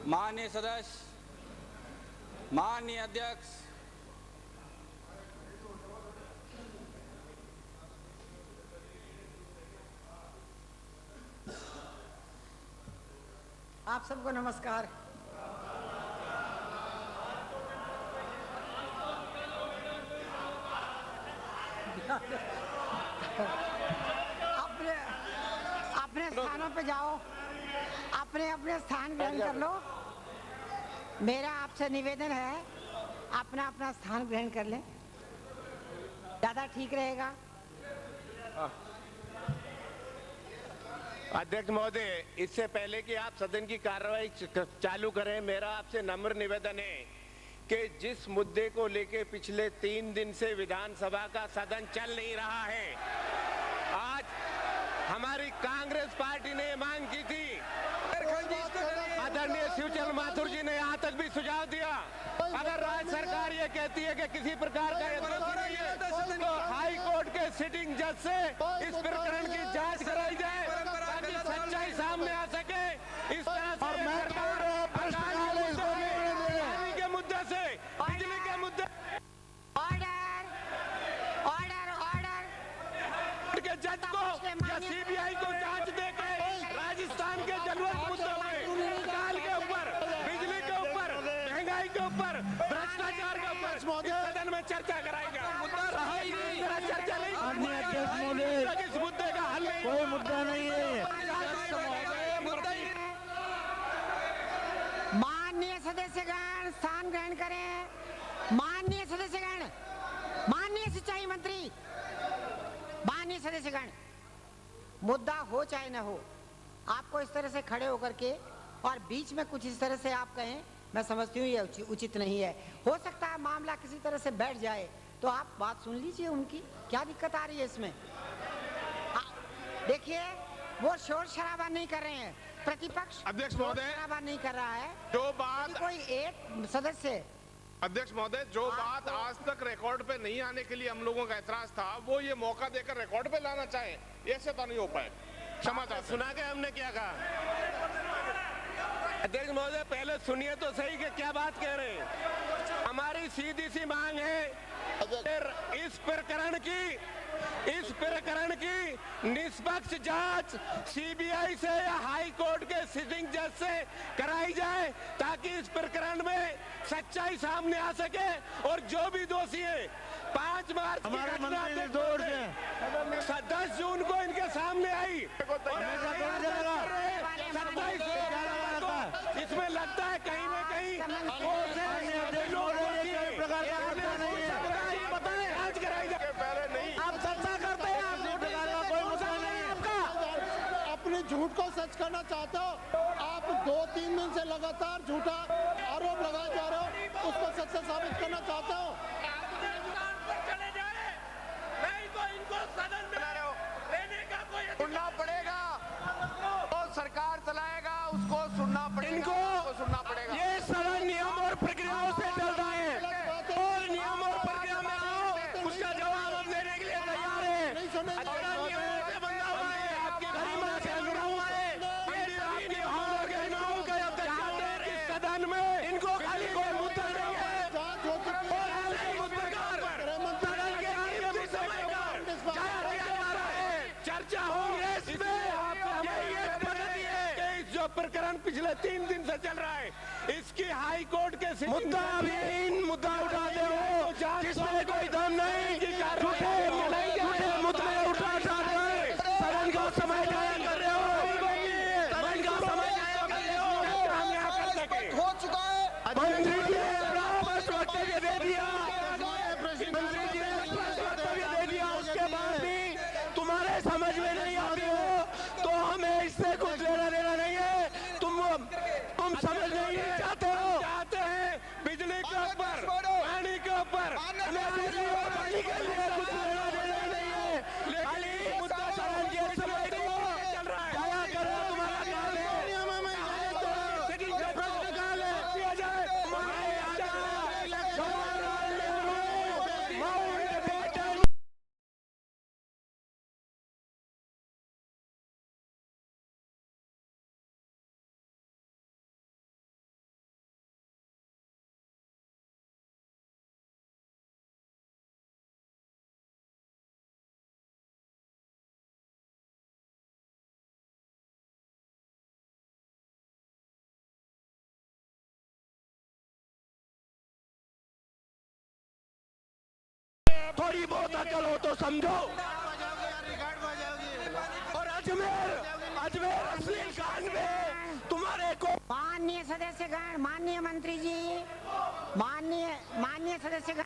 माननीय सदस्य, माननीय अध्यक्ष, आप सबको नमस्कार। अपने स्थानों पे जाओ, अपने अपने स्थान ग्रहण कर लो। मेरा आपसे निवेदन है, अपना अपना स्थान ग्रहण कर लें, ज्यादा ठीक रहेगा। अध्यक्ष महोदय, इससे पहले कि आप सदन की कार्रवाई चालू करें, मेरा आपसे नम्र निवेदन है कि जिस मुद्दे को लेकर पिछले 3 दिन से विधानसभा का सदन चल नहीं रहा है, आज हमारी कांग्रेस पार्टी ने मांग की थी, आदरणीय शिवचंद्र माथुर जी ने यहाँ तक भी सुझाव दिया, अगर राज्य सरकार ये कहती है कि किसी प्रकार का तो हाई कोर्ट के सिटिंग जज से इस प्रकरण की जांच कराई जाए ताकि सच्चाई सामने आ सके। इस तरह से पानी के मुद्दे से, बिजली के मुद्दे, ऑर्डर ऑर्डर ऑर्डर के जज को या सीबीआई को जांच देके राजस्थान के जरूरत मुद्दों में, दाल के ऊपर, बिजली के ऊपर, महंगाई के ऊपर, भ्रष्टाचार के ऊपर सदन में चर्चा कराएगा। मुद्दा रहा ही नहीं, चर्चा नहीं, इस मुद्दे का हल नहीं, कोई मुद्दा नहीं है। माननीय सदस्यगण स्थान ग्रहण करें। माननीय सदस्यगण, माननीय सिंचाई मंत्री, माननीय सदस्यगण, मुद्दा हो चाहे न हो, आपको इस तरह से खड़े होकर के और बीच में कुछ इस तरह से आप कहें, मैं समझती हूँ ये उचित नहीं है। हो सकता है मामला किसी तरह से बैठ जाए, तो आप बात सुन लीजिए उनकी, क्या दिक्कत आ रही है इसमें। देखिए, वो शोर शराबा नहीं कर रहे हैं, प्रतिपक्ष अध्यक्ष महोदय शराबा नहीं कर रहा है। जो बात कोई एक सदस्य, अध्यक्ष महोदय, जो बात आज तक रिकॉर्ड पे नहीं आने के लिए हम लोगों का ऐतराज था, वो ये मौका देकर रिकॉर्ड पे लाना चाहे, ऐसे तो नहीं हो पाए। क्षमा चाहते। सुना के हमने क्या कहा। अध्यक्ष महोदय, पहले सुनिए तो सही कि क्या बात कह रहे हैं। हमारी सीधी सी मांग है इस प्रकरण की निष्पक्ष जांच सीबीआई से या हाई कोर्ट के सिटिंग जज से कराई जाए ताकि इस प्रकरण में सच्चाई सामने आ सके और जो भी दोषी है 5 मार्च की घटना 10 जून को इनके सामने आई, इसमें लगता है कहीं ना कहीं अपने झूठ को सच करना चाहते हो। आप 2-3 दिन से लगातार झूठा आरोप लगाए जा रहे हो, उसको सच से साबित करना चाहते हो। चले जाए, नहीं तो इनको सदन में लेने का कोई सुनना पड़ेगा। तो सरकार चलाएगा, उसको सुनना पड़ेगा, इनको सुनना पड़ेगा। ये सदन नियम और प्रक्रियाओं से चल रहा है और नियम और प्रक्रिया में आओ, उसका जवाब हम देने के लिए तैयार है। सदन में इनको खाली कोई मुद्दा नहीं है, चर्चा हो जो प्रकरण पिछले 3 दिन से चल रहा है, इसकी हाई कोर्ट के मुद्दा मुद्दा उठा दे हो, जिसमें कोई दम नहीं, झूठे मुद्दे उठा रहे, सदन को समय जाया कर रहे हो, सदन का समय जाया कर रहे हो। हो चुका है, मंत्री जी ने अपना वक्तव्य दे दिया, मंत्री जी ने अपना वक्तव्य दे दिया, उसके बाद भी तुम्हारे समझ में नहीं आती हो तो हमें इससे कुछ लेना देना नहीं है। तुम समझ नहीं चाहते हो, चाहते हैं बिजली के ऊपर, पानी के ऊपर, पानी के लिए कुछ लेना देना नहीं है, लेकिन मुद्दा सदन के समय चल रहा है, जाया करो, तुम्हारा काम है, प्रश्न काल है, दिया जाए। थोड़ी बहुत अकल हो तो समझो। और अजमेर अश्लील कांड में तुम्हारे को माननीय सदस्यगण, माननीय मंत्री जी, माननीय सदस्यगण,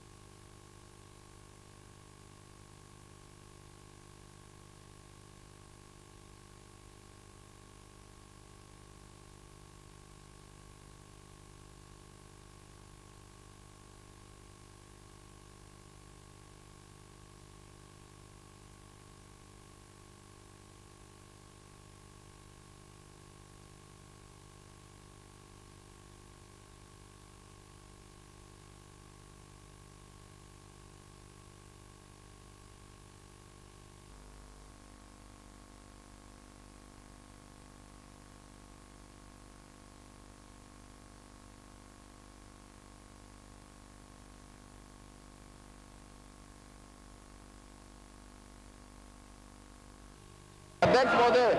अध्यक्ष महोदय,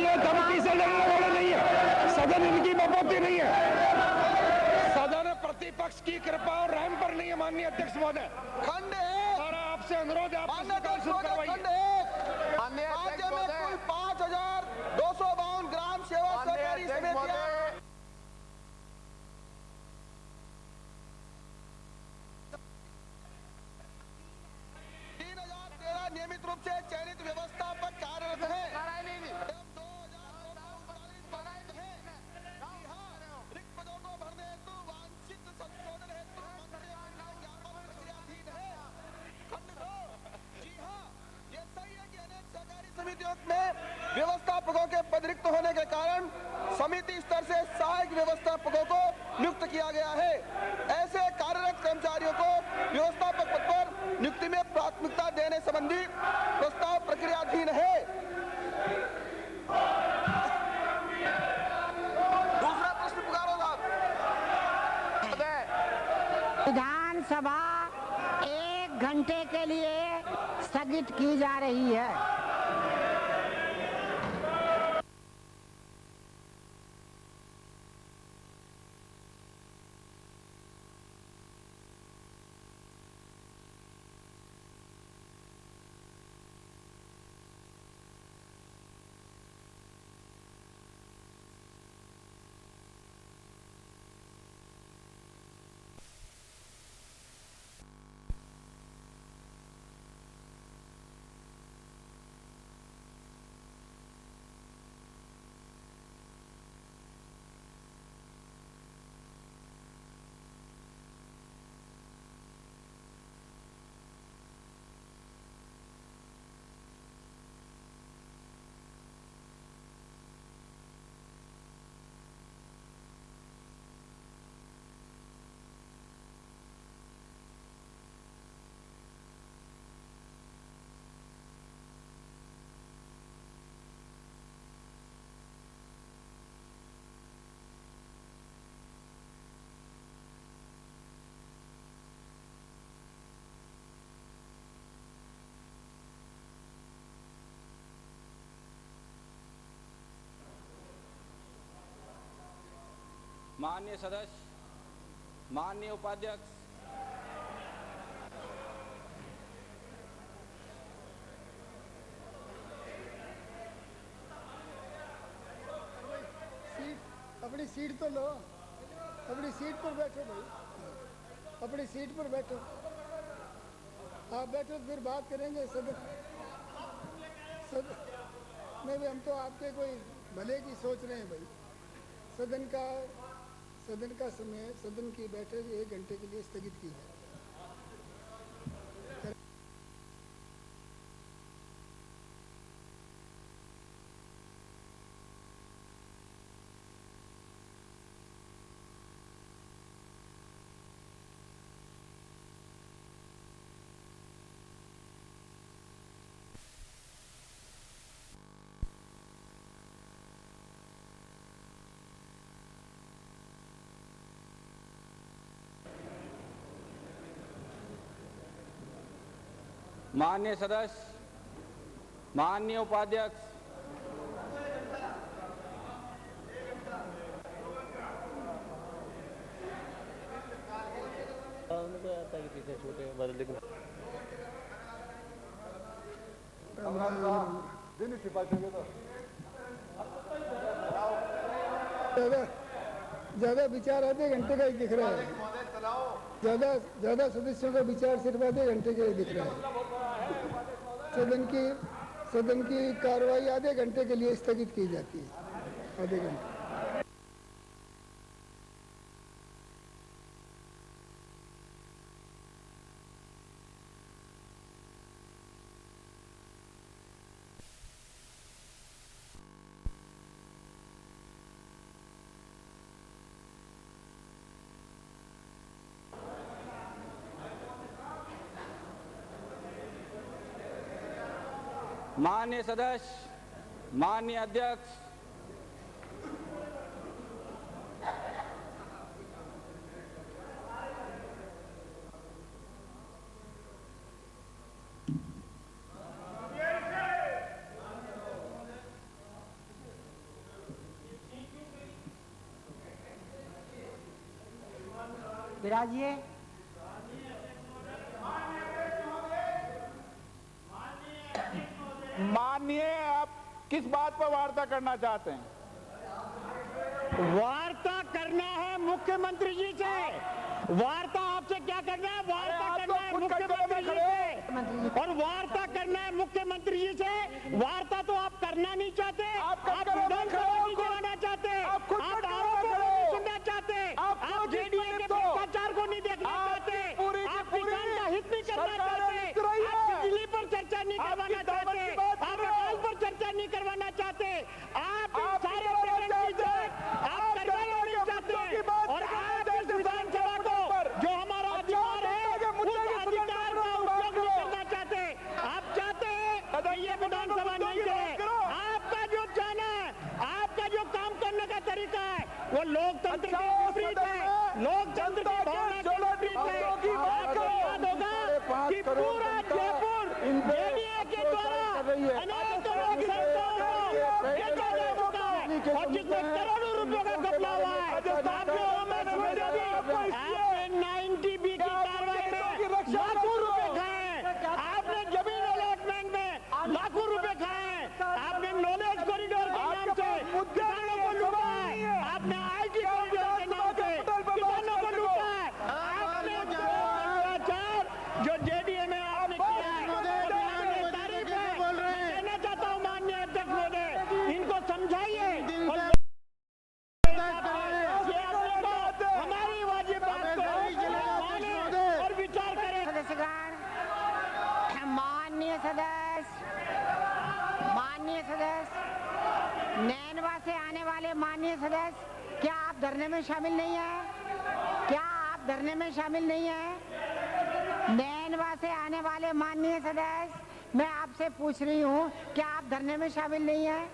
ये धमकी से लड़ने वाले नहीं है। सदन इनकी बपोती नहीं है। सदन प्रतिपक्ष की कृपा और रहम पर नहीं है। माननीय अध्यक्ष महोदय, खंड एक, और आपसे अनुरोध है, आप माननीय अध्यक्ष शुरू महोदय, करवाइए। खंड एक, राज्य में कुल 5252 ग्राम सेवा सहकारी समितियां 3013 नियमित रूप से चयनित व्यवस्थापक कार्यरत है एवं 2249 रिक्त पदों को भरने हेतु वांछित संशोधन हेतु मंत्रिमंडल ज्ञापन प्रक्रियाधीन है। खंड 2, जी हाँ, ये सही है कि अनेक सहकारी समितियों में व्यवस्थापकों के पद रिक्त होने के कारण समिति स्तर से सहायक व्यवस्थापकों को नियुक्त किया गया है। ऐसे कार्यरत कर्मचारियों को व्यवस्थापक पद पर नियुक्ति में प्राथमिकता देने संबंधी प्रस्ताव प्रक्रियाधीन है। दूसरा प्रश्न पुकारो साहब। विधानसभा 1 घंटे के लिए स्थगित की जा रही है। माननीय सदस्य, माननीय उपाध्यक्ष, अपनी सीट तो लो, अपनी सीट पर बैठो भाई, अपनी सीट पर बैठो। आप बैठो फिर बात करेंगे। सदन नहीं भाई, हम तो आपके कोई भले की सोच रहे हैं भाई। सदन का समय, सदन की बैठक 1 घंटे के लिए स्थगित की है। माननीय सदस्य, माननीय उपाध्यक्ष, ज्यादा विचार आधे घंटे का ही दिख रहा है। ज्यादा सदस्यों का विचार सिर्फ आधे घंटे का ही दिख रहा है। सदन की कार्रवाई आधे घंटे के लिए स्थगित की जाती है। आधे घंटे। माननीय सदस्य, माननीय अध्यक्ष, विराजिए। माननीय, आप किस बात पर वार्ता करना चाहते हैं? वार्ता करना है मुख्यमंत्री जी से। वार्ता आपसे क्या करना है? वार्ता करना है मुख्यमंत्री जी से, और वार्ता करना है मुख्यमंत्री जी से। वार्ता तो आप करना नहीं चाहते, आप विधानसभा नहीं चलाना चाहते, आप आरोपों को नहीं सुनना चाहते, आप जेडीए के भ्रष्टाचार को नहीं देखना चाहते, आप किसान का हित नहीं करना चाहते, आप बिजली पर चर्चा नहीं करवाना चाहते, आप अकाल पर चर्चा नहीं करवाना चाहते, आप सारे पेमेंट की जांच आप करवाना नहीं चाहते, और आप इस विधानसभा को जो हमारा अधिकार है उस अधिकार का उपयोग नहीं करना चाहते। आप चाहते हैं कि ये विधानसभा नहीं चले। आपका जो जाना है, आपका जो काम करने का तरीका है वो लोकतंत्र के विपरीत है, लोकतंत्र की भावना के विपरीत है। आपको याद होगा कि पूरा जयपुर जेडीए के द्वारा अनेक लोक संस्थाओं को बेचा जा चुका है, और जिसमें करोड़ों रुपयों का घपला हुआ है। आपने 90B की कार्रवाई में लाखों रुपए खाए हैं, आपने जमीन अलॉटमेंट में लाखों रुपए खाए हैं, आपने नॉलेज कॉरिडोर के नाम से किसानों को लूटा है, आपने IT कॉरिडोर के नाम से किसानों को लूटा है, आपने भ्रष्टाचार जो जेडीए में आपने किया है तारीफ है। मैं कहना चाहता हूँ माननीय अध्यक्ष महोदय, इनको समझाइए हमारी वाजिब बात को माने और विचार करें। सदस्यगण, माननीय सदस्य, नैनवा से आने वाले माननीय सदस्य, क्या आप धरने में शामिल नहीं हैं? क्या आप धरने में शामिल नहीं हैं? नैनवा से आने वाले माननीय सदस्य, मैं आपसे पूछ रही हूँ, क्या आप धरने में शामिल नहीं हैं?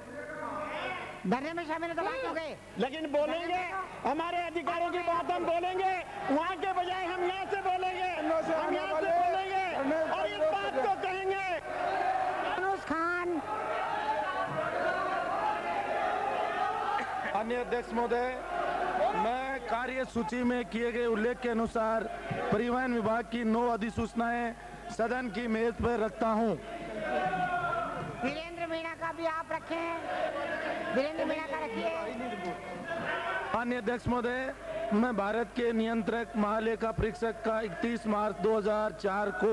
धरने में शामिल है तो बात हो गई। लेकिन बोलेंगे, हमारे अधिकारों की बात हम बोलेंगे, वहाँ के बजाय हम यहाँ से बोलेंगे, हम यहाँ से बोलेंगे और इस बात को कहेंगे। यूनुस खान। माननीय अध्यक्ष महोदय, मैं कार्य सूची में किए गए उल्लेख के अनुसार परिवहन विभाग की 9 अधिसूचनाएं सदन की मेज पर रखता हूं। वीरेंद्र मीणा का भी आप रखें, वीरेंद्र मीणा का रखिए। माननीय अध्यक्ष महोदय, मैं भारत के नियंत्रक महालेखा परीक्षक का 31 मार्च 2004 को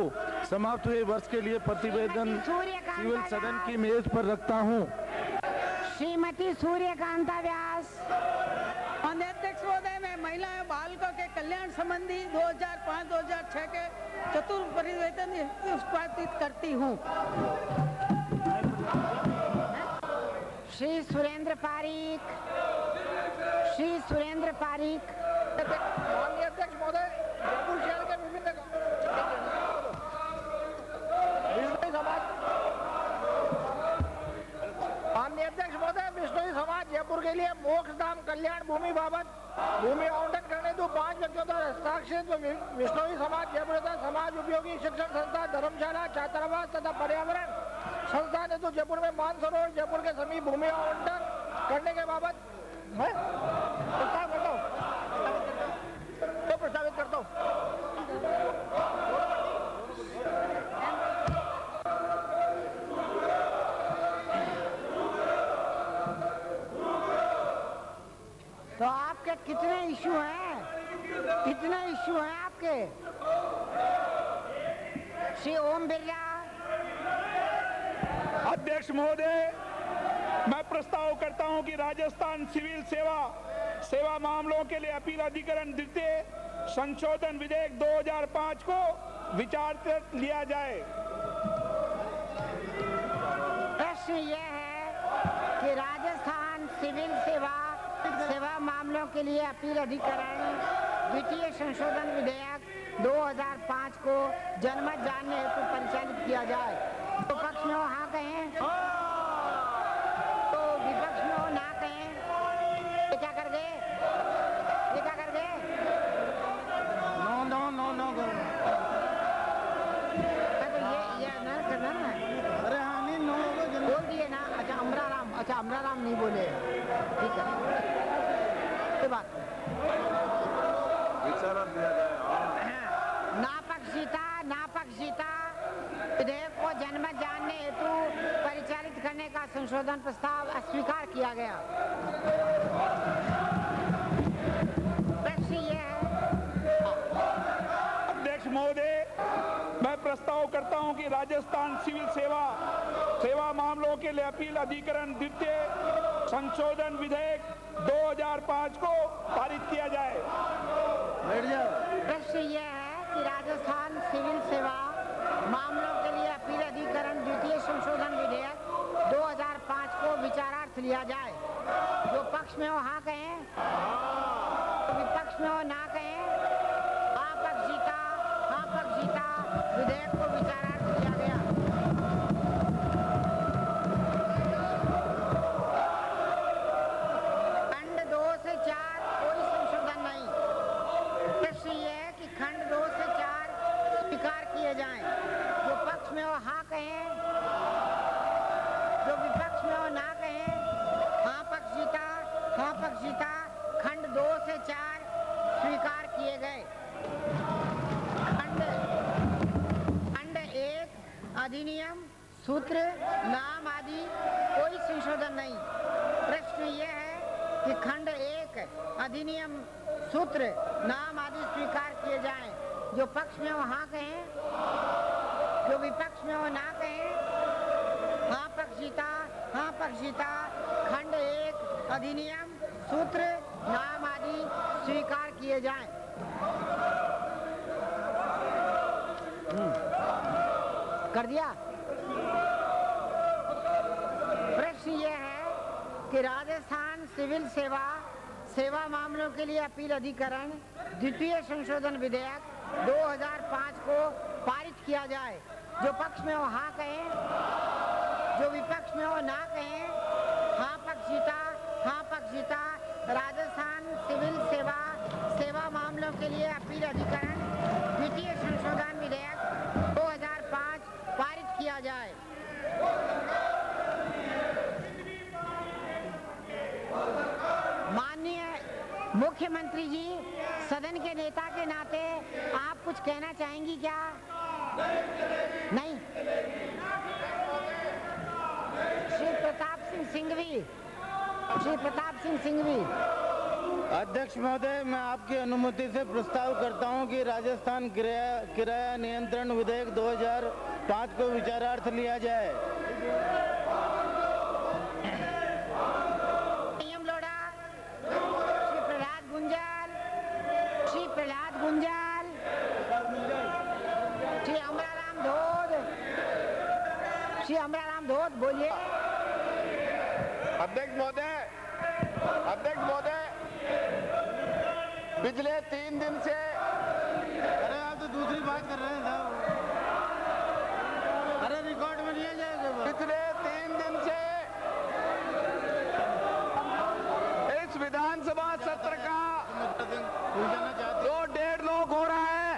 समाप्त हुए वर्ष के लिए प्रतिवेदन सिविल सदन की मेज पर रखता हूं। श्रीमती सूर्यकांता व्यास। माननीय अध्यक्ष महोदय, मैं महिला एवं बालकों के कल्याण संबंधी 2005-2006 के चतुर्थ प्रतिवेदन निष्पादित करती हूँ। श्री सुरेंद्र पारीक। श्री सुरेंद्र पारीक। माननीय अध्यक्ष महोदय, जयपुर शहर के विभिन्न माननीय अध्यक्ष महोदय, विष्णोई समाज जयपुर के लिए मोक्ष धाम कल्याण भूमि बाबत भूमि आवंटन करने तो 5 व्यक्तियों द्वारा हस्ताक्षरित विष्णोई समाज जयपुर तथा समाज उपयोगी शिक्षण संस्था, धर्मशाला, छात्रावास तथा पर्यावरण संस्था ने तो जयपुर में मानसरोवर जयपुर के समीप भूमि आवंटन करने के बाबत प्रस्ताव करता हूँ, तो प्रस्तावित करता हूँ। कितने इश्यू हैं, कितने इश्यू हैं आपके? श्री ओम बिरला। अध्यक्ष महोदय, मैं प्रस्ताव करता हूं कि राजस्थान सिविल सेवा मामलों के लिए अपील अधिकरण द्वितीय संशोधन विधेयक 2005 को विचार पर लिया जाए। प्रश्न यह है कि राजस्थान सिविल सेवा मामलों के लिए अपील अधिकरण द्वितीय संशोधन विधेयक 2005 को जनमत जानने हेतु परिचालित किया जाए। तो पक्ष में वो हाँ कहें, तो विपक्ष में वो ना कहें। ये क्या कर गए? ये क्या कर गए? नो नो नो नो तो ये ना करना ना। अरे हाँ नहीं नो बोल दिए ना। अच्छा अमराराम नहीं बोले, ठीक है, ये बात नापक्षीता विधेयक को जनमत जानने हेतु परिचालित करने का संशोधन प्रस्ताव अस्वीकार किया गया। प्रश्न ये है। अध्यक्ष महोदय, मैं प्रस्ताव करता हूं कि राजस्थान सिविल सेवा मामलों के लिए अपील अधिकरण द्वितीय संशोधन विधेयक 2005 को पारित किया जाए। प्रश्न यह है कि राजस्थान सिविल सेवा मामलों के लिए अपील अधिकरण द्वितीय संशोधन विधेयक 2005 को विचारार्थ लिया जाए। जो पक्ष में हो हाँ कहें, तो विपक्ष में हो ना कहें। हाँ पक्ष जीता, विधेयक को विचारार्थ लिया गया। खंड 2 से 4 कोई संशोधन नहीं। प्रश्न ये है कि खंड 2 से 4 स्वीकार किए जाएं। जो पक्ष में हो हाँ कहें, जो विपक्ष में हो ना कहें। हाँ पक्ष जीता, खंड 2 से 4 स्वीकार किए गए। खंड 1 अधिनियम, सूत्र, नाम आदि कोई संशोधन नहीं। प्रश्न यह है कि खंड 1 अधिनियम, सूत्र, नाम आदि स्वीकार किए जाएं। जो पक्ष में हो हाँ कहें, जो विपक्ष में हो ना कहें। हाँ पक्ष जीता, खंड 1 अधिनियम, सूत्र, नाम आदि स्वीकार किए जाएं। कर दिया। प्रश्न यह है कि राजस्थान सिविल सेवा मामलों के लिए अपील अधिकरण द्वितीय संशोधन विधेयक 2005 को पारित किया जाए। जो पक्ष में हो हाँ कहें, जो विपक्ष में हो ना कहें। हाँ पक्ष जीता, राजस्थान सिविल सेवा मामलों के लिए अपील अधिकरण द्वितीय संशोधन विधेयक 2005 पारित किया जाए। माननीय मुख्यमंत्री जी, सदन के नेता के नाते आप कुछ कहना चाहेंगी क्या? नहीं। श्री प्रताप सिंह सिंघवी। अध्यक्ष महोदय, मैं आपकी अनुमति से प्रस्ताव करता हूं कि राजस्थान किराया नियंत्रण विधेयक 2005 को विचारार्थ लिया जाए। नियम लोढ़ा, श्री प्रहलाद गुंजाल, श्री अमराराम धोत, बोलिए। अध्यक्ष महोदय, पिछले 3 दिन से, अरे आप तो दूसरी बात कर रहे हैं साहब। अरे रिकॉर्ड में लिया जाएगा। पिछले 3 दिन से इस विधानसभा सत्र का 2-1.5 लोग हो रहा है।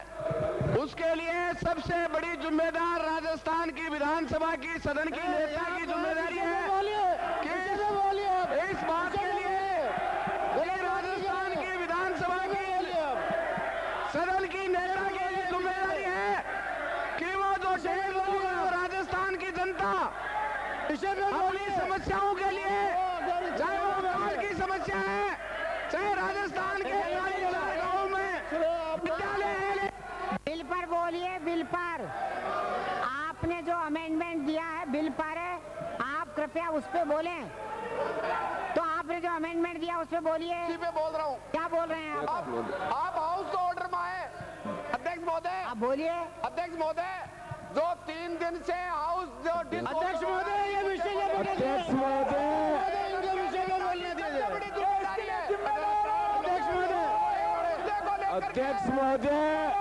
उसके लिए सबसे बड़ी जिम्मेदार राजस्थान की विधानसभा की सदन की नेता की जिम्मेदारी है कि इस बात के लिए राजस्थान की विधानसभा की सदन की नेता की जिम्मेदारी है कि वो जो 1.5 लोग हैं, राजस्थान की जनता अपनी समस्याओं के लिए, चाहे वो विकास की समस्या है, चाहे राजस्थान के 40,000 गाँव में विद्यालय है। बिल पर बोलिए, बिल पर आपने जो अमेंडमेंट दिया है बिल पर, आप कृपया उस पे बोलें। तो आपने जो अमेंडमेंट दिया उस पे बोलिए। इसी पे बोल रहा हूँ। क्या बोल रहे हैं आप हाउस तो ऑर्डर में आए। अध्यक्ष महोदय, आप बोलिए। अध्यक्ष महोदय, जो 3 दिन से हाउस जो अध्यक्ष महोदय, ये विषय अध्यक्ष महोदय, इनके विषय में बोलने दीजिए। अध्यक्ष महोदय,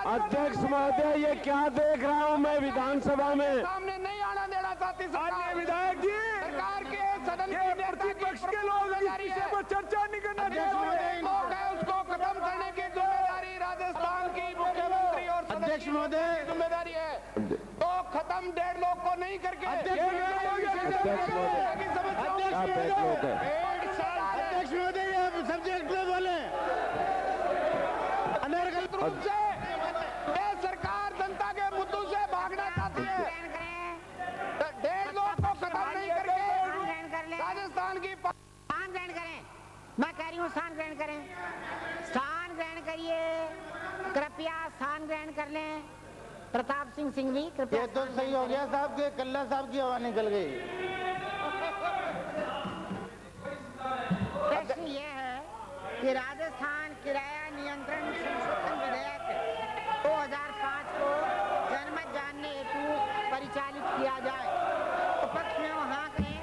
अध्यक्ष महोदय, ये क्या देख रहा हूँ मैं विधानसभा में? सामने नहीं आना देना चाहती सरकार। विधायक जी, सरकार के सदन ये प्रतिपक्ष के लोग इस विषय पर चर्चा नहीं करना चाहते। उसको खत्म करने की जिम्मेदारी राजस्थान की मुख्यमंत्री और अध्यक्ष महोदय की जिम्मेदारी है। तो खत्म 1.5 लोग को नहीं करके अध्यक्ष महोदय, ये सब्जेक्ट पे बोले। अनर्गल रूप से ये सरकार जनता के मुद्दों से भागना चाहती है। 1.5 लोग को खत्म नहीं करके राजस्थान की स्थान ग्रहण करें। मैं कह रही हूँ स्थान ग्रहण करें। स्थान ग्रहण करिए, कृपया स्थान ग्रहण कर लें। प्रताप सिंह सिंघवी, कृपया। ये तो सही हो गया साहब के कल्ला साहब की हवा निकल गई। प्रश्न ये है कि राजस्थान किराया नियंत्रण संशोधन विधेयक 2005 को जनमत जानने हेतु परिचालित किया जाए। तो पक्ष में वो हाँ कहें,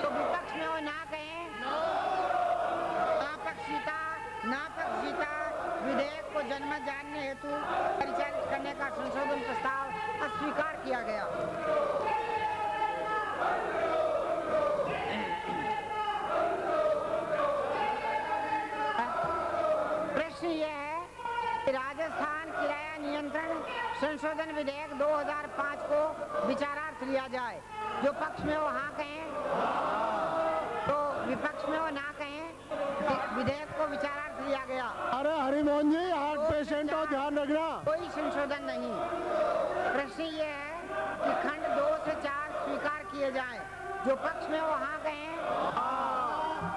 तो विपक्ष में वो ना कहें। आपक्षिता नापक्षिता विधेयक को जनमत जानने हेतु परिचालित करने का संशोधन प्रस्ताव अस्वीकार किया गया। प्रश्न यह है कि राजस्थान किराया नियंत्रण संशोधन विधेयक 2005 को विचारार्थ लिया जाए। जो पक्ष में वो हाँ कहें, तो विपक्ष में वो ना कहें। विधेयक को विचारार्थ लिया गया। अरे हरिमोहन जी, हार्ट पेशेंट हो, ध्यान रखना। कोई संशोधन नहीं। प्रश्न ये है कि खंड 2 से 4 स्वीकार किए जाएं। जो पक्ष में वो हाँ कहें,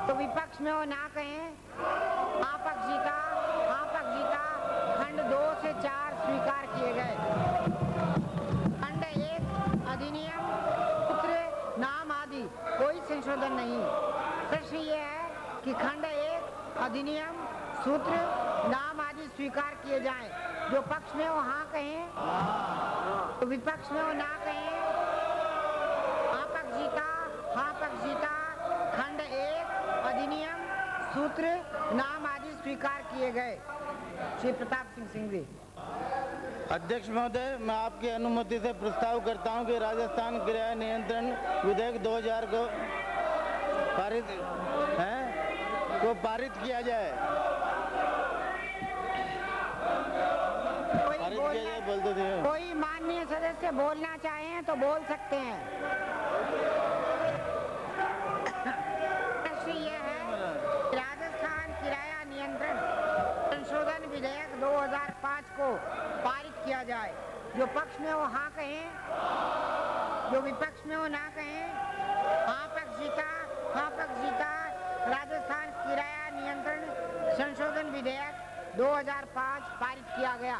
तो विपक्ष में वो ना कहें। आपक्षिता खंड 2 से 4 स्वीकार किए गए। खंड 1 अधिनियम सूत्र नाम आदि कोई संशोधन नहीं। प्रश्न ये है कि खंड 1 अधिनियम सूत्र नाम आदि स्वीकार किए जाएं। जो पक्ष में वो हाँ कहें, तो विपक्ष में वो ना कहें। आपक्षिता खंड 1 अधिनियम सूत्र नाम आदि स्वीकार किए गए। श्री प्रताप सिंह सिंघवी। अध्यक्ष महोदय, मैं आपकी अनुमति से प्रस्ताव करता हूं कि राजस्थान किराया नियंत्रण विधेयक 2000 को पारित किया जाए। बोलते थे। कोई माननीय सदस्य बोलना चाहें तो बोल सकते हैं। प्रश्न ये है, राजस्थान किराया नियंत्रण संशोधन विधेयक 2005 को पारित किया जाए। जो पक्ष में वो हाँ कहें, जो विपक्ष में वो ना कहें। आपक्षिता राजस्थान किराया नियंत्रण संशोधन विधेयक 2005 पारित किया गया।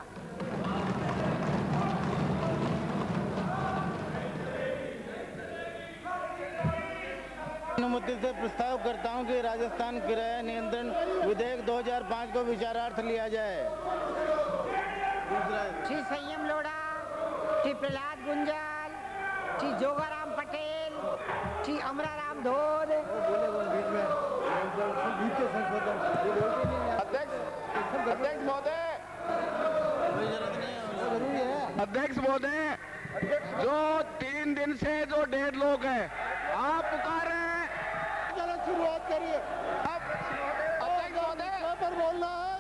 अनुमति से प्रस्ताव करता हूं कि राजस्थान किराया नियंत्रण विधेयक 2005 को विचारार्थ लिया जाए। श्री संयम लोढ़ा, श्री प्रहलाद गुंजाल, श्री जोगाराम पटेल, श्री अमराराम धोद। अध्यक्ष महोदय, जो 3 दिन से जो 1.5 लोग हैं, आप पुकार रहे हैं। शुरुआत करिए। अध्यक्ष महोदय पर बोलना है,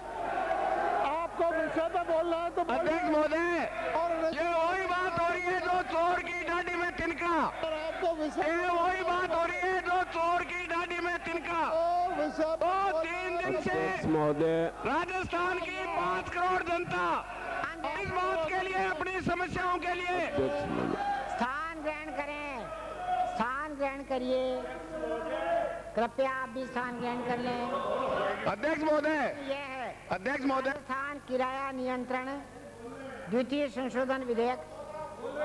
आपको विषय पर बोलना है तो अध्यक्ष महोदय, ये वही बात हो रही है जो चोर की डांडी में तिनका। आपको विषय ये वही बात हो रही है जो चोर की डांडी में तिनका। तो 3 दिन से राजस्थान की 5 करोड़ जनता इस बात के लिए, अपनी समस्याओं के लिए स्थान ग्रहण करें, स्थान ग्रहण करिए। कृपया आप भी स्थान ग्रहण कर लें। अध्यक्ष महोदय, यह है अध्यक्ष महोदय, राजस्थान किराया नियंत्रण द्वितीय संशोधन विधेयक।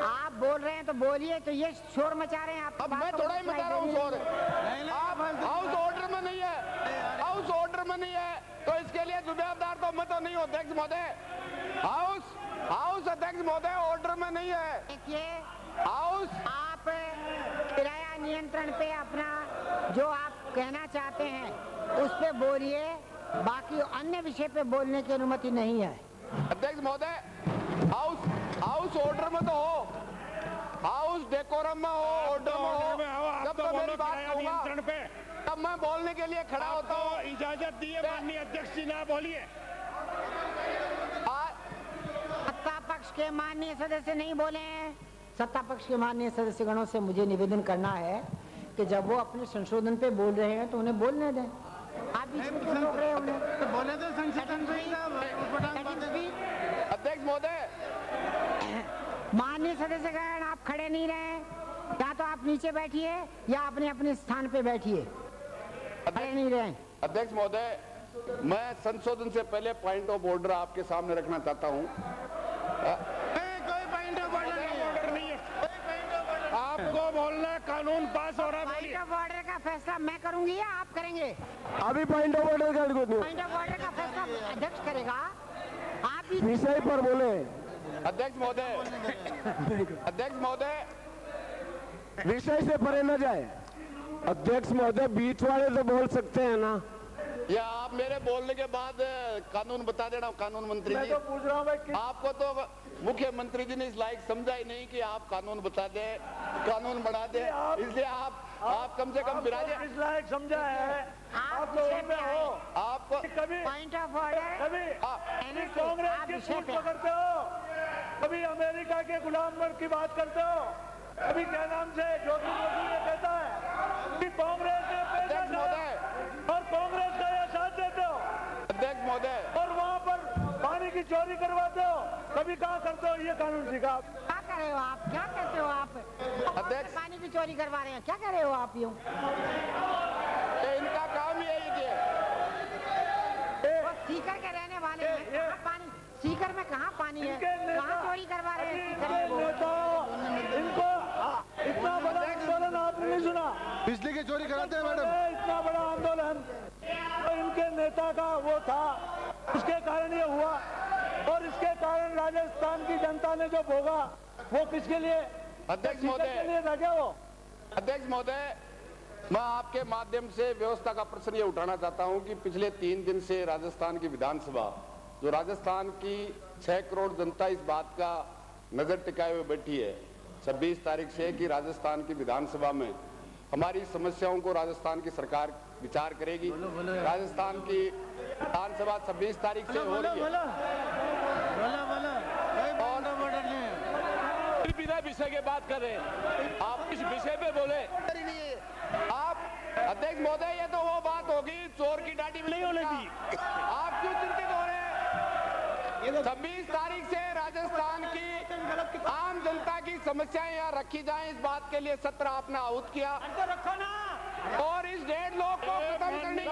आप बोल रहे हैं तो बोलिए, तो ये शोर मचा रहे हैं आप। अब मैं थोड़ा ही मचा रहा हूँ शोर। आप हाउस ऑर्डर में नहीं है, हाउस ऑर्डर में नहीं है, तो इसके लिए जिम्मेदार तो मैं तो नहीं हूँ अध्यक्ष महोदय। हाउस अध्यक्ष महोदय ऑर्डर में नहीं है। देखिए, हाउस आप किराया नियंत्रण पे अपना जो आप कहना चाहते हैं उस पे बोलिए, बाकी अन्य विषय पे बोलने की अनुमति नहीं है। अध्यक्ष महोदय, हाउस ऑर्डर में तो हो, हाउस डेकोरम में हो, ऑर्डर में हो, जब तो मेरी बात नियंत्रण पे तब मैं बोलने के लिए खड़ा होता हूँ। इजाजत दिए माननीय अध्यक्ष जी, ना बोलिए। सत्ता पक्ष के माननीय सदस्य नहीं बोले हैं। सत्ता पक्ष के माननीय सदस्यगणों से मुझे निवेदन करना है कि जब वो अपने संशोधन पे बोल रहे हैं तो उन्हें बोलने दें। आप बीच में क्यों रोक रहे हैं उन्हें? बोले तो संशोधन अध्यक्ष महोदय, माननीय सदस्यगण, आप खड़े नहीं रहे, या तो आप नीचे बैठिए या अपने अपने स्थान पे बैठिए, खड़े नहीं रहे। अध्यक्ष महोदय, मैं संशोधन से पहले पॉइंट ऑफ ऑर्डर आपके सामने रखना चाहता हूँ। कोई पॉइंट ऑफ ऑर्डर नहीं है, आपको बोलना, कानून पास हो रहा है। पॉइंट ऑफ ऑर्डर का फैसला मैं करूंगी या आप करेंगे? अभी पॉइंट ऑफ ऑर्डर का पॉइंट ऑफ ऑर्डर का फैसला अध्यक्ष करेगा। आप भी विषय पर बोले। अध्यक्ष महोदय, विषय से परे न जाए। अध्यक्ष महोदय, बीच वाले तो बोल सकते हैं ना? या आप मेरे बोलने के बाद कानून बता देना। कानून मंत्री जी, मैं तो पूछ रहा हूँ आपको तो मुख्यमंत्री जी ने इस लायक समझा ही नहीं कि आप कानून बता दे, कानून बना दे, इसलिए आप कम से कम विराजे। इस लायक समझा है आप विषय पे आए। आप कभी पॉइंट ऑफ ऑर्डर कांग्रेस की पूछ पकड़ते हो, कभी अमेरिका के गुलाम वर्ग की बात करते हो, कभी क्या नाम से ज्योति बसु ये कहता है कि कांग्रेस ने पैसा खाया और कांग्रेस का यह साथ देते हो। अध्यक्ष महोदय, और वहाँ पर पानी की चोरी करवाते हो, कभी कहा करते हो, ये कानून सीखा आप। क्या कर रहे हो आप? क्या करते हो आप? अध्यक्ष, पानी की चोरी करवा रहे हैं, क्या कर रहे हो आप? यूं इनका काम यही है। वो सीकर के रहने वाले हैं, कहाँ पानी? सीकर में कहाँ पानी है? कहाँ चोरी करवा रहे हैं सीकर में वो? इनको इतना बड़ा आंदोलन आपने नहीं सुना? बिजली की चोरी कराते हैं मैडम। इतना बड़ा आंदोलन तो इनके नेता का वो था, उसके कारण ये हुआ, और इसके कारण राजस्थान की जनता ने जो भोगा वो किसके लिए? अध्यक्ष के महोदय, लिए था क्या वो? अध्यक्ष महोदय, मैं आपके माध्यम से व्यवस्था का प्रश्न ये उठाना चाहता हूं कि पिछले 3 दिन से राजस्थान की विधानसभा, जो राजस्थान की 6 करोड़ जनता इस बात का नजर टिकाए हुए बैठी है 26 तारीख से कि राजस्थान की विधानसभा में हमारी समस्याओं को राजस्थान की सरकार विचार करेगी। राजस्थान की विधानसभा 26 तारीख से हो रही है और बिना विषय के बात कर रहे हैं। आप इस विषय पे बोले। आप अध्यक्ष महोदय, ये तो वो बात होगी चोर की डाटी में नहीं होने दी। आप क्यों चिंतित हो रहे हैं? 26 तारीख से राजस्थान की आम जनता की समस्याएं यहाँ रखी जाएं, इस बात के लिए सत्र आपने आहूत किया और इस 1.5 लाख को खत्म करने की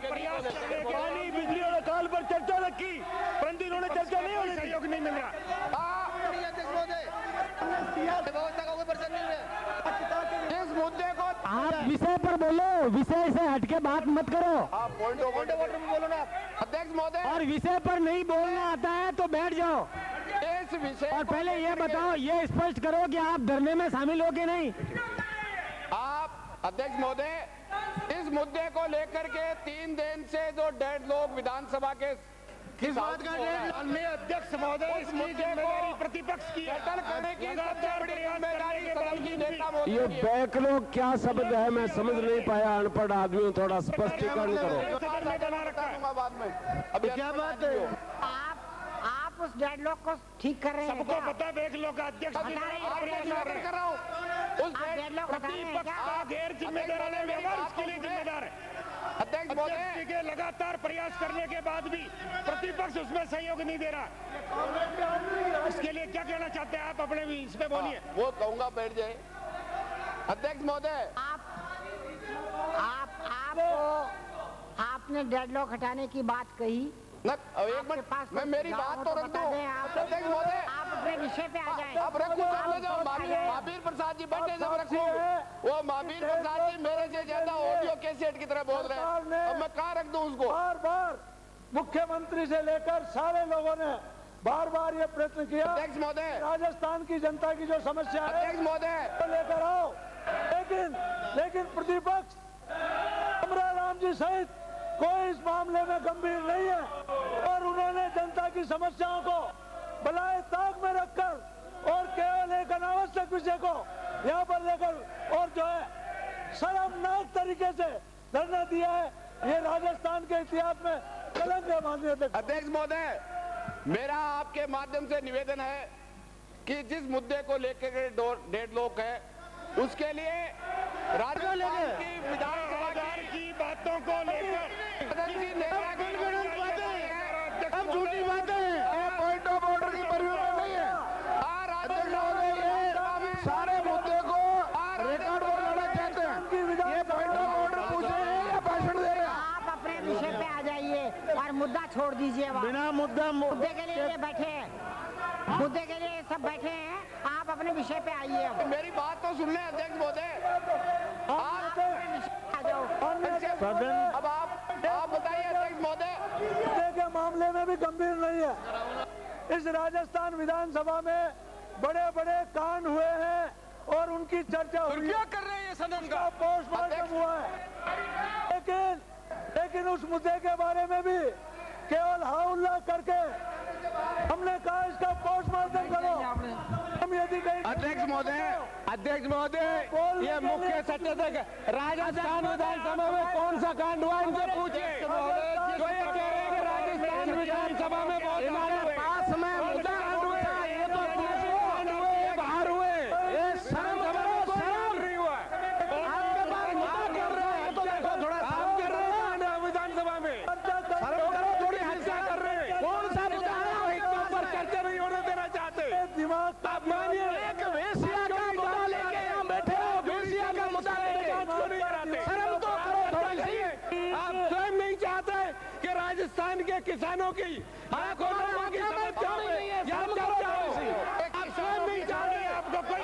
प्रयास पानी, बिजली और अकाल पर चर्चा रखी, परंतु इन्होंने चर्चा नहीं होने सहयोग नहीं मिल रहा। इस मुद्दे को आप विषय पर बोलो, विषय से हटके बात मत करो। आप पॉइंट ऑफ ऑर्डर में बोलो ना अध्यक्ष महोदय। और विषय पर नहीं बोलना आता है तो बैठ जाओ। इस विषय और पहले ये बताओ, ये स्पष्ट करो कि आप धरने में शामिल हो कि नहीं। आप अध्यक्ष महोदय, इस मुद्दे को लेकर के 3 दिन से जो 1.5 लोग विधानसभा के किस बात का माननीय अध्यक्ष महोदय, इसकी जिम्मेदारी प्रतिपक्ष की है। करने की सबसे बड़ी जिम्मेदारी सदन की नेता मोदी ये की है। बैकलॉग क्या शब्द है, मैं समझ नहीं पाया। अनपढ़ आदमी, थोड़ा स्पष्टीकरण करो। सदन में बना रखा है। बाद में अभी क्या बात है? आप उस 1.5 लाख को ठीक कर रहे हैं सबको क्या? पता है बैकलॉग का अध्यक्ष बता रहे हैं, कर रहा हूँ उस 1.5 लाख बता रहे हैं प्रतिपक्ष क्या? का गैर जिम्मेदाराना व्यवहार इसके लिए जिम्मेदार है। अध्यक्ष अध्यक्ष महोदय, जी के लगातार प्रयास करने के बाद भी प्रतिपक्ष उसमें सहयोग नहीं दे रहा। इसके लिए क्या कहना चाहते हैं आप? अपने भी इस पे बोलिए। वो कहूंगा बैठ जाए। अध्यक्ष महोदय, आप आपने डेडलॉक हटाने की बात कही। एक मिनट, मैं मेरी बात तो रख दूं। अध्यक्ष महोदय, आप अपने विषय पे आ जाए। अब रखूं तो जाओ। महावीर प्रसाद जी बैठे जब रखूं, वो महावीर प्रसाद जी मेरे से ज्यादा ऑडियो कैसेट की तरह बोल रहे हैं। अब मैं कहाँ रख दूं उसको? बार बार मुख्यमंत्री से लेकर सारे लोगों ने बार बार ये प्रयत्न किया। अध्यक्ष महोदय, राजस्थान की जनता की जो समस्या है अध्यक्ष महोदय, तो लेकर आओ। लेकिन प्रतिपक्ष कमरा राम जी सहित कोई इस मामले में गंभीर नहीं है और उन्होंने जनता की समस्याओं को बलाए ताक में रखकर और केवल एक अनावश्यक विषय को यहाँ पर लेकर और जो है शर्मनाक तरीके से धरना दिया है। ये राजस्थान के इतिहास में कलंक है। माननीय अध्यक्ष महोदय, मेरा आपके माध्यम से निवेदन है कि जिस मुद्दे को लेकर डेडलॉक है उसके लिए राजस्थान की विधानसभा की बातों को लेकर अब झूठी बातें हैं, पॉइंट ऑफ ऑर्डर की परिवर्तन नहीं है। सारे मुद्दे को रिकॉर्ड पर लाना चाहते हैं। ये पॉइंट ऑफ ऑर्डर पूछ रहे हैं या भाषण दे रहे हैं? आप अपने विषय पे आ जाइए और मुद्दा छोड़ दीजिए। बिना मुद्दे के लिए ये बैठे हैं, मुद्दे के लिए सब बैठे हैं। आप अपने विषय पे आइए। अब मेरी बात तो सुन लें अध्यक्ष महोदय। अब आप बताइए अध्यक्ष महोदय। के मामले में भी गंभीर नहीं है। इस राजस्थान विधानसभा में बड़े बड़े कांड हुए हैं और उनकी चर्चा हुई। क्या कर रहे हैं सदन का? पोस्टमार्टम हुआ है, लेकिन उस मुद्दे के बारे में भी केवल हाउल्ला करके हमने कहा इसका पोस्टमार्टम करो। हम यदि कहीं अध्यक्ष महोदय, ये मुख्य सचेतक राजस्थान विधानसभा में कौन सा कांड हुआ इनसे पूछिए। जो ये कह रहे हैं कि राजस्थान विधानसभा में हमारे पास में मुद्दा कांड हुए, ये तो कांड हुए, बाहर हुए, ये शर्म नहीं हुआ। आपके पास मुद्दा कर रहे हैं तो देखो थोड़ा काम कर रहे हैं विधानसभा में, थोड़ी हत्या कर रहे हैं। कौन सा मुद्दा है इसके ऊपर चर्चा नहीं होने देना चाहते? दिमाग आप मानिए एक वेश्या का मुद्दा लेके यहाँ बैठे हो, वेश्या का मुद्दा लेके क्यों नहीं कराते? शर्म तो करो थोड़ी सी। आप स्वयं नहीं चाहते कि राजस्थान के किसानों की समस्याओं पे यहाँ चर्चा हो? आप स्वयं नहीं चाहते, आपको कोई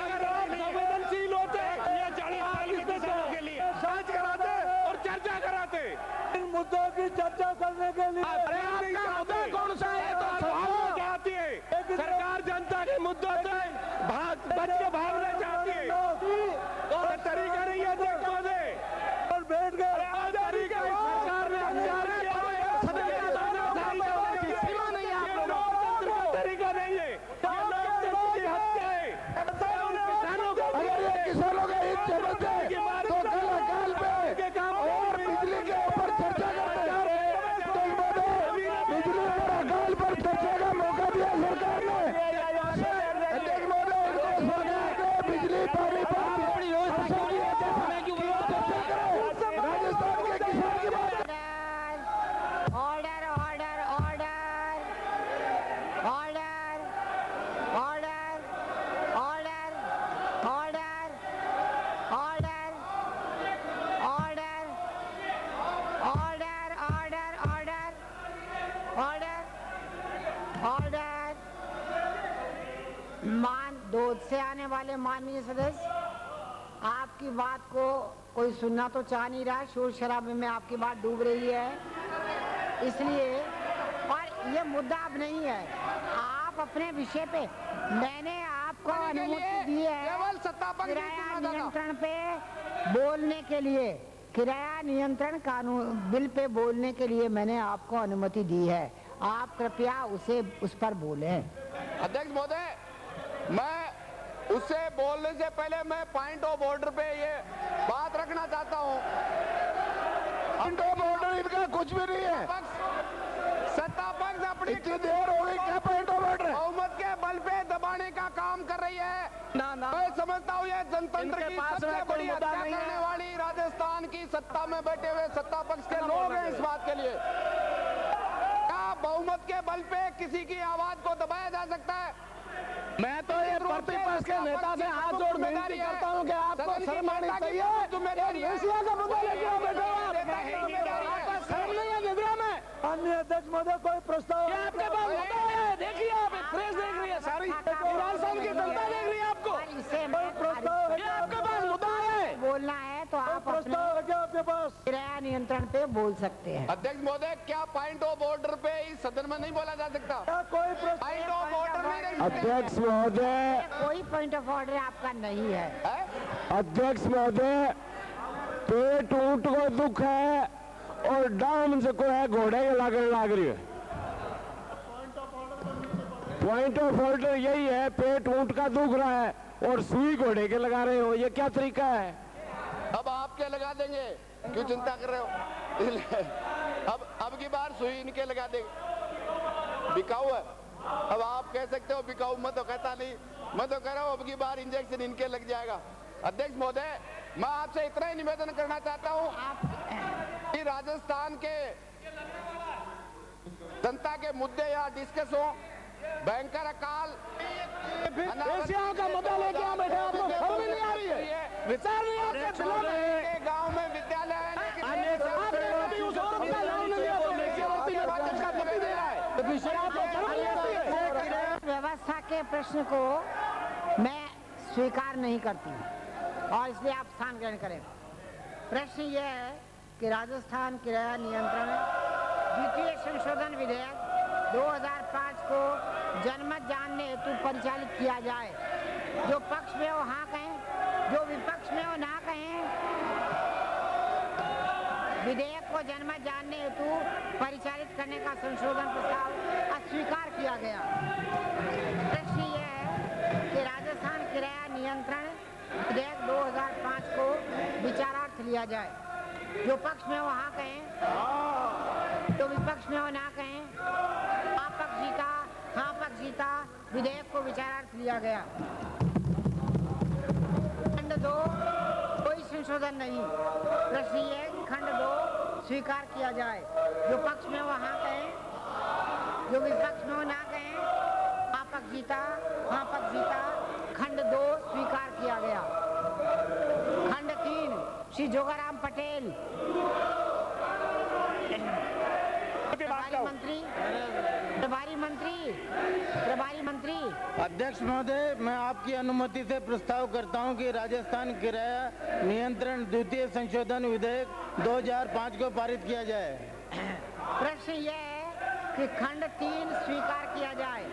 संवेदनशील होते ये 40 साल के किसानों के लिए जांच कराते और चर्चा कराते। इन मुद्दों की चर्चा करने के लिए अरे आपका मुद्दा कौन सा है? तो सवाल चाहती है सरकार जनता के मुद्दों से बच के भागना चाहती है। और तरीका नहीं है अध्यक्ष महोदय, और बैठ गए। तरीका सरकार ने अख्तियार किया है, सदन का दायरा की सीमा नहीं है। आप लोगों का तरीका नहीं है, ये लोकतंत्र की हत्या है। किसानों को अगर ये किसानों का हित समझते हैं तो कल अकाल पे और बिजली के ऊपर चर्चा करते हैं। तो बिजली और अकाल पर चर्चा का मौका दिया सरकार ने। अध्यक्ष महोदय, सरकार ने बिजली पानी पर राजस्थान के किसान की बात। Order order order order order order order order order order order order order order. दूध से आने वाले माननीय सदस्य, आपकी बात को कोई सुनना तो चाह नहीं रहा। शोर शराबे में आपकी बात डूब रही है, इसलिए और ये मुद्दा अब नहीं है। आप अपने विषय पे, मैंने आपको अनुमति दी है किराया नियंत्रण पे बोलने के लिए, किराया नियंत्रण कानून बिल पे बोलने के लिए मैंने आपको अनुमति दी है। आप कृपया उस पर बोलें। अध्यक्ष महोदय, मैं उससे बोलने से पहले मैं पॉइंट ऑफ ऑर्डर पे ये बात रखना चाहता हूँ। पॉइंट ऑफ ऑर्डर इनका कुछ भी नहीं है। सत्ता पक्ष अपनी इतनी देर हो गई, क्या पॉइंट ऑफ ऑर्डर? बहुमत के बल पे दबाने का काम कर रही है। मैं समझता हूँ ये जनतंत्र की सबसे बड़ी हत्या करने वाली राजस्थान की सत्ता में बैठे हुए सत्ता पक्ष के लोग हैं। इस बात के लिए क्या बहुमत के बल पे किसी की आवाज को दबाया जा सकता है? मैं तो ये प्रतिपक्ष के नेता से हाथ जोड़ विनती करता हूँ कि आपको शर्म आनी चाहिए। जिम्मेदारी का मुद्दा लेके बैठे हो आप। व्यवस्था है ही नहीं जा रही है। शर्म नहीं है निद्रा में? माननीय अध्यक्ष महोदय, कोई प्रस्ताव ये आपके पास मुद्दा है, देखिए आप प्रेस देख रही है सारी, राजस्थान की जनता देख रही है आपको। इसे प्रस्ताव ये आपके पास मुद्दा है। बोलना है तो आप अपने प्रस्ताव है क्या आपके पास? किराया नियंत्रण पे बोल सकते हैं। अध्यक्ष महोदय, क्या पॉइंट ऑफ ऑर्डर पे इस सदन में नहीं बोला जा सकता? क्या कोई प्रस्ताव? पॉइंट ऑफ ऑर्डर में अध्यक्ष महोदय, कोई पॉइंट ऑफ ऑर्डर आपका नहीं है। अध्यक्ष महोदय, पेट ऊंट को दुख है और डाम से को है घोड़े के लाग रही है। पॉइंट ऑफ ऑर्डर यही है, पेट ऊंट का दुख रहा है और सुई घोड़े के लगा रहे हो, ये क्या तरीका है? अब आप क्या लगा देंगे, क्यों चिंता कर रहे हो? अब की बार सुई इनके लगा देंगे, बिकाऊ है। अब आप कह सकते हो बिकाऊ, मैं तो कहता नहीं, मैं तो कह रहा हूँ अब की बार इंजेक्शन इनके लग जाएगा। अध्यक्ष महोदय, मैं आपसे इतना ही निवेदन करना चाहता हूँ कि राजस्थान के जनता के मुद्दे यहाँ डिस्कस हो। भयंकर अकाल, एशिया का मुद्दा लेके आप बैठे, आपको शर्म नहीं आ रही है? विचार नहीं आपके दिलों में? गाँव में विद्यालय है, व्यवस्था के प्रश्न को मैं स्वीकार नहीं करती और इसलिए आप स्थान ग्रहण करें। प्रश्न यह है कि राजस्थान किराया नियंत्रण द्वितीय संशोधन विधेयक 2005 को जनमत जानने हेतु परिचालित किया जाए। जो पक्ष में वो हाँ कहें, जो विपक्ष में वो ना कहें। विधेयक को जनमत जानने हेतु परिचालित करने का संशोधन प्रस्ताव अस्वीकार किया गया। प्रश्न यह है कि राजस्थान किराया नियंत्रण विधेयक 2005 को विचारार्थ लिया जाए। जो पक्ष में वो हाँ कहें, तो विपक्ष में वो ना कहें। हाँ पक्ष जीता, हाँ पक्ष जीता, विधेयक को विचारार्थ लिया गया। खंड 2 कोई संशोधन नहीं। प्रश्न ये है कि खंड 2 स्वीकार किया जाए। जो पक्ष में वो हाँ कहें, जो विपक्ष में वो ना कहें। हाँ पक्ष जीता, हाँ पक्ष जीता, खंड 2 स्वीकार किया गया। खंड 3 श्री जोगाराम पटेल प्रभारी मंत्री। अध्यक्ष महोदय, मैं आपकी अनुमति से प्रस्ताव करता हूं कि राजस्थान किराया नियंत्रण द्वितीय संशोधन विधेयक 2005 को पारित किया जाए। प्रश्न यह है कि खंड 3 स्वीकार किया जाए।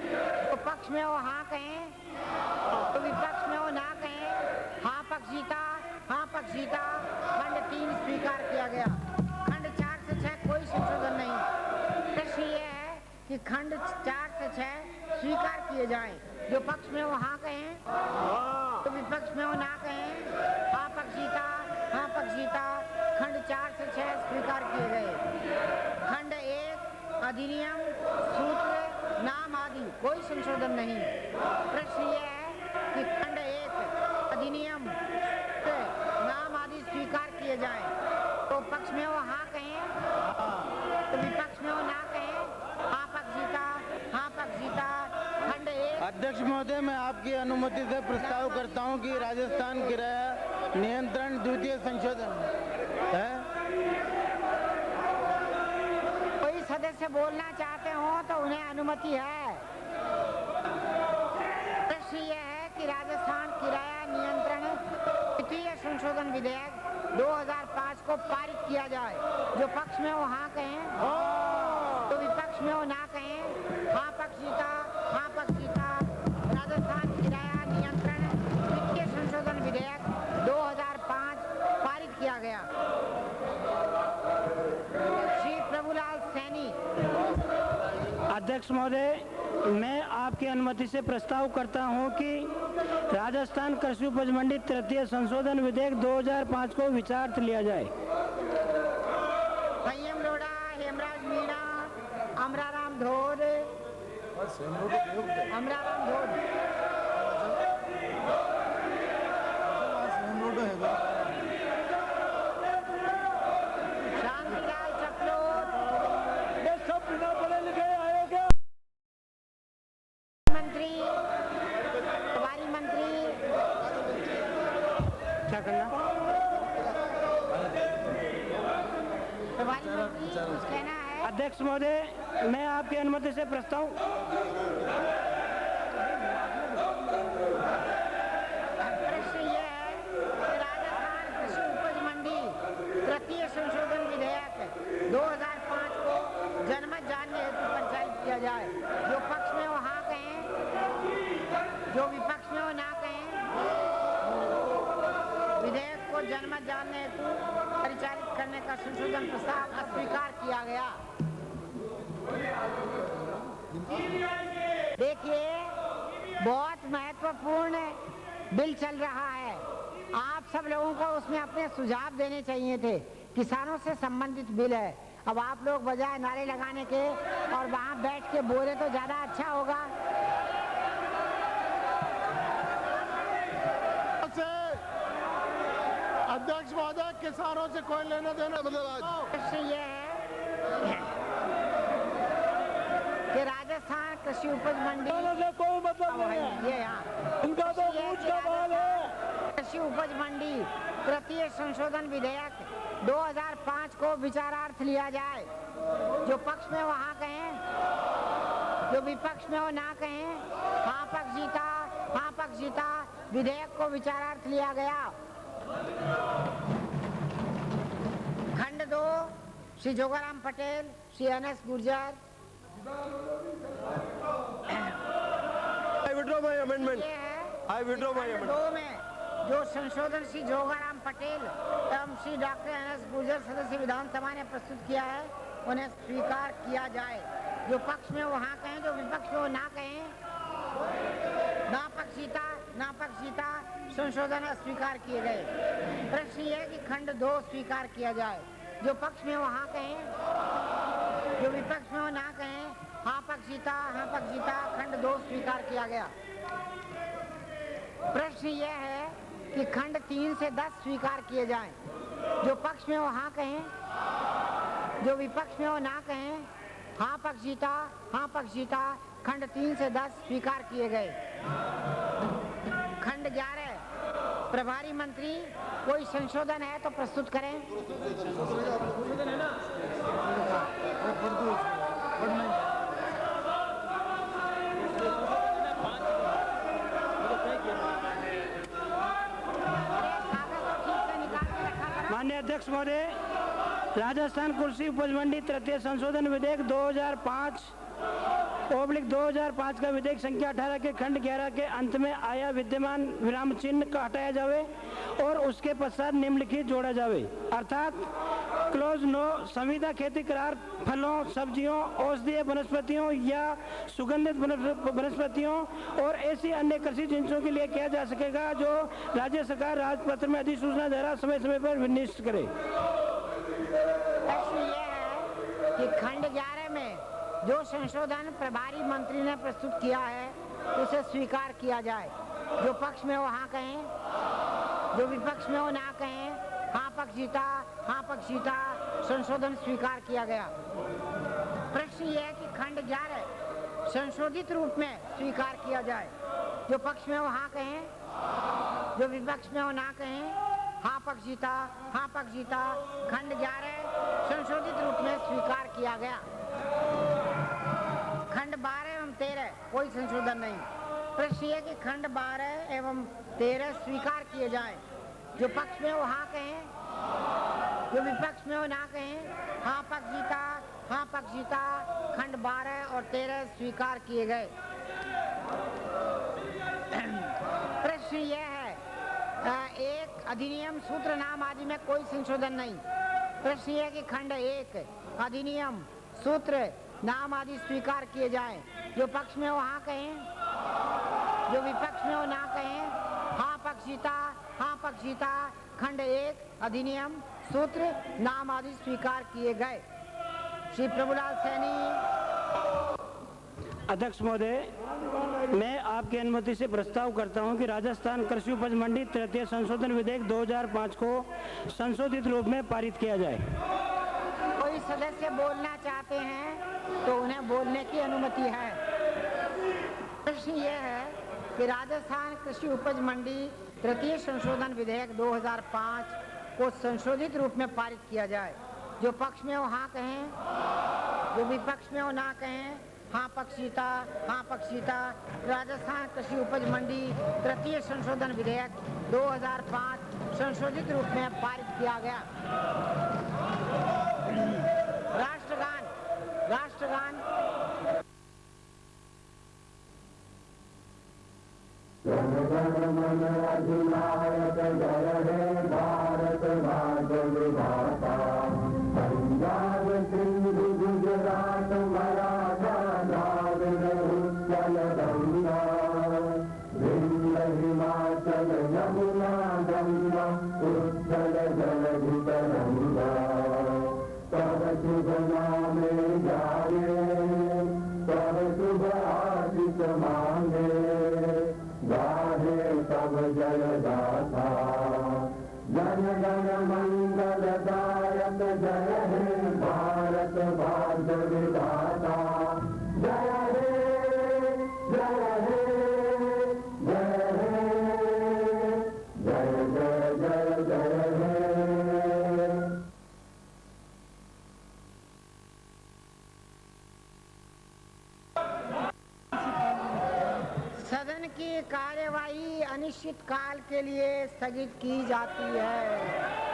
तो पक्ष में वो हाँ कहें, तो विपक्ष में वो ना कहें। हाँ पक्ष जीता, हाँ पक्ष जीता, खंड 3 स्वीकार किया गया। खंड 4 से 6 कोई संशोधन नहीं। प्रश्न यह है कि खंड 4 से 6 स्वीकार किए जाएं। जो पक्ष में वो हाँ कहें, तो विपक्ष में वो ना कहें। हाँ पक्ष जीता, हाँ पक्ष जीता, खंड 4 से 6 स्वीकार किए गए। खंड 1 अधिनियम, सूत्र, नाम आदि कोई संशोधन नहीं। प्रश्न यह है कि खंड 1 अधिनियम, नाम आदि स्वीकार किए जाएं। तो पक्ष में वो हाँ कहें, तो विपक्ष में वो ना कहें। हाँ पक्ष जीता, हाँ पक्ष जीता, खंड 1। अध्यक्ष महोदय, मैं आपकी अनुमति से प्रस्ताव करता हूं कि राजस्थान किराया नियंत्रण द्वितीय संशोधन है। कोई सदस्य बोलना चाहते हो तो उन्हें अनुमति है। प्रश्न यह है कि राजस्थान किराया नियंत्रण द्वितीय संशोधन विधेयक 2005 को पारित किया जाए। जो पक्ष में वो हाँ कहें, तो विपक्ष में वो ना कहें। हाँ पक्ष जीता, हाँ पक्ष जीता, राजस्थान किराया नियंत्रण द्वितीय संशोधन विधेयक 2005 पारित किया गया। श्री प्रभुलाल सैनी। अध्यक्ष महोदय, मैं आपकी अनुमति से प्रस्ताव करता हूं कि राजस्थान कृषि उपज मंडी तृतीय संशोधन विधेयक 2005 को विचारार्थ लिया जाए। संयम रोड़ा, हेमराज मीणा, अमराराम धोद, अमराराम धोद, शांतिलाल चपलोत, ये सब बिना पढ़े लिखे आए क्या? मंत्री, प्रभारी मंत्री। क्या करना? प्रभारी मंत्री कुछ कहना है? अध्यक्ष महोदय, मैं आपकी अनुमति से प्रस्ताव प्रश्न ये है कि राजस्थान कृषि उपज मंडी तृतीय संशोधन विधेयक 2005 को जनमत जानने हेतु पंचायत किया जाए। जो पक्ष में वो हाँ कहें, जो विपक्ष में वो ना कहें। विधेयक को जनमत जानने हेतु परिचालित करने का संशोधन प्रस्ताव अस्वीकार किया गया। देखिए, बहुत महत्वपूर्ण बिल चल रहा है। आप सब लोगों को उसमें अपने सुझाव देने चाहिए थे। किसानों से संबंधित बिल है। अब आप लोग बजाय नारे लगाने के और वहाँ बैठ के बोले तो ज्यादा अच्छा होगा। अध्यक्ष महोदय, किसानों से कोई लेना देना मतलब आज प्रश्न ये है कि राजस्थान कृषि उपज मंडी से कोई मतलब नहीं है। ये यहाँ इनका तो पूछ का बाल है। कृषि उपज मंडी तृतीय संशोधन विधेयक 2005 को विचारार्थ लिया जाए। जो पक्ष में वो हाँ कहें, जो विपक्ष में वो ना कहें। हाँ पक्ष जीता, हाँ पक्ष जीता। विधेयक को विचारार्थ लिया गया। खंड 2 Shri Jogaram Patel, Shri NS Gurjar. I withdraw my amendment. ये है I withdraw my खंड amendment. 2 में जो संशोधन श्री जोगाराम पटेल एवं श्री डॉक्टर NS गुर्जर सदस्य विधानसभा ने प्रस्तुत किया है, उन्हें स्वीकार किया जाए। जो पक्ष में वो हाँ कहें, जो विपक्ष में वो ना कहें। ना पक्षीता, ना पक्षीता संशोधन अस्वीकार किए गए। प्रश्न ये है कि खंड 2 स्वीकार किया जाए। जो पक्ष में वो हाँ कहें, जो विपक्ष में वो ना कहें। हाँ पक्षीता, हाँ पक्षीता। खंड 2 स्वीकार किया गया। प्रश्न ये है कि खंड 3 से 10 स्वीकार किए जाएं। जो पक्ष में वो हाँ कहें, जो विपक्ष में वो ना कहें। हाँ पक्षीता, हाँ पक्षीता। खंड 3 से 10 स्वीकार किए गए। खंड 11 प्रभारी मंत्री कोई संशोधन है तो प्रस्तुत करें। माननीय अध्यक्ष महोदय, राजस्थान कृषि उपज मंडी तृतीय संशोधन विधेयक 2005 का विधेयक संख्या 18 के खंड 11 के अंत में आया विद्यमान विराम चिन्ह का हटाया जावे और उसके पश्चात निम्नलिखित जोड़ा जावे, अर्थात क्लोज 9 संविदा खेती करार फलों, सब्जियों, औषधीय वनस्पतियों या सुगंधित वनस्पतियों और ऐसी अन्य कृषि जिनसों के लिए किया जा सकेगा जो राज्य सरकार राजपत्र में अधिसूचना द्वारा समय समय पर निश्चित करे। प्रश्न ये है कि खंड 11 में जो संशोधन प्रभारी मंत्री ने प्रस्तुत किया है उसे स्वीकार किया जाए। जो पक्ष में वो हाँ कहें, जो विपक्ष में वो ना कहें। हाँ पक्ष जीता, हाँ पक्ष जीता। संशोधन स्वीकार किया गया। प्रश्न ये है कि खंड 11 संशोधित रूप में स्वीकार किया जाए। जो पक्ष में वो हाँ कहें, जो विपक्ष में वो ना कहें। हाँ पक्ष जीता, हाँ पक्ष जीता। खंड 11 संशोधित रूप में स्वीकार किया गया। खंड 12 एवं 13 कोई संशोधन नहीं। प्रश्न ये कि खंड 12 एवं 13 स्वीकार किए जाएं। जो पक्ष में वो हाँ कहें, जो विपक्ष में वो ना कहें। हाँ पक्ष जीता, हाँ पक्ष जीता। खंड 12 और 13 स्वीकार किए गए। प्रश्न ये है एक अधिनियम सूत्र नाम आदि में कोई संशोधन नहीं। प्रश्न ये है कि खंड 1 अधिनियम सूत्र नाम आदि स्वीकार किए जाएं। जो पक्ष में वो हाँ कहें, जो विपक्ष में वो ना कहें। हाँ पक्षीता, हाँ पक्षीता। खंड 1 अधिनियम सूत्र नाम आदि स्वीकार किए गए। श्री प्रभुलाल सैनी। अध्यक्ष महोदय, मैं आपकी अनुमति से प्रस्ताव करता हूं कि राजस्थान कृषि उपज मंडी तृतीय संशोधन विधेयक 2005 को संशोधित रूप में पारित किया जाए। कोई सदस्य बोलना चाहते हैं तो उन्हें बोलने की अनुमति है। प्रश्न ये है कि राजस्थान कृषि उपज मंडी तृतीय संशोधन विधेयक 2005 को संशोधित रूप में पारित किया जाए। जो पक्ष में हो हाँ कहें, जो विपक्ष में हो ना कहें। हाँ पक्षीता राजस्थान कृषि उपज मंडी तृतीय संशोधन विधेयक 2005 संशोधित रूप में पारित किया गया। राष्ट्रगान अधिनायक जय हे भारत भाग्य विधाता, पंजाब सिंध गुजरात मराठा द्राविड़ उत्कल गंगा, विंध्य हिमाचल यमुना गंगा उत्कल जलधि तरंगा, तब शुभ नामे जाए, तब शुभ आशीष मांगे, गाहे तब जय गाथा, जन गण मंगलदायक जय हे भारत भाग्य विधाता, जय हे जय हे जय हे जय जय जय जय हे। सदन की कार्यवाही अनिश्चित काल के लिए स्थगित की जाती है।